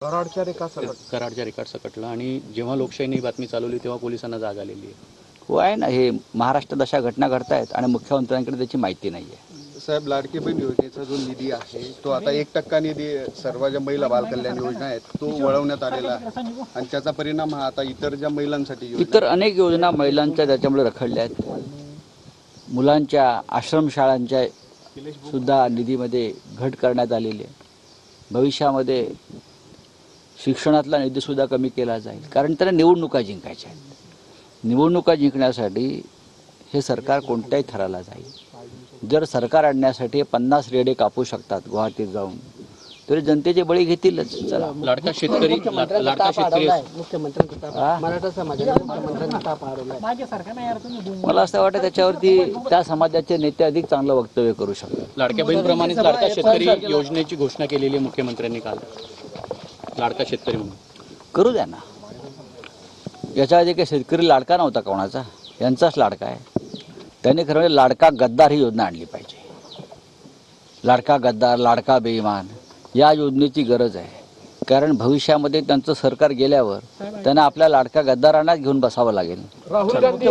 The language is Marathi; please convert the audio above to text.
कराडच्या रेखाट सकटला आणि जेव्हा लोकशाहीने ही बातमी चालवली तेव्हा पोलिसांना जाग आलेली आहे. हो आहे ना, हे महाराष्ट्रात अशा घटना घडतायत आणि मुख्यमंत्र्यांकडे त्याची माहिती नाही आहे. साहेब, लाडकी बहीण योजनेचा जो निधी आहे तो आता 1% निधी सर्व ज्या महिला बालकल्याण योजना आहेत तो वळवण्यात आलेला आहे आणि त्याचा परिणाम हा आता इतर ज्या महिलांसाठी इतर अनेक योजना महिलांच्या त्याच्यामुळे रखडल्या आहेत. मुलांच्या आश्रमशाळांच्या सुद्धा निधीमध्ये घट करण्यात आलेली आहे. भविष्यामध्ये शिक्षणातला निधीसुद्धा कमी केला जाईल, कारण त्यांना निवडणुका जिंकायच्या आहेत. निवडणुका जिंकण्यासाठी हे सरकार कोणत्याही थराला जाईल. जर सरकार आणण्यासाठी 50 रेडे कापू शकतात गुवाहाटीत जाऊन, तरी जनतेचे बळी घेतीलच. चला, लाडका शेतकरी मराठा समाजाने मुख्यमंत्र्यांनी ताप हरवलाय. मला असं वाटतं त्याच्यावरती त्या समाजाचे नेते अधिक चांगलं वक्तव्य करू शकतात. लाडक्या बहीणप्रमाणेच लाडका शेतकरी योजनेची घोषणा केलेली आहे मुख्यमंत्र्यांनी काल. लाडका शेतकरी म्हणून करू द्या ना. याच्या आधी काही शेतकरी लाडका नव्हता कोणाचा, यांचाच लाडका आहे. त्यांनी खरं म्हणजे लाडका गद्दार ही योजना आणली पाहिजे. लाडका गद्दार, लाडका बेईमान या योजनेची गरज आहे. कारण भविष्यामध्ये त्यांचं सरकार गेल्यावर त्यांना आपल्या लाडका गद्दारांनाच घेऊन बसावं लागेल. राहुल गांधी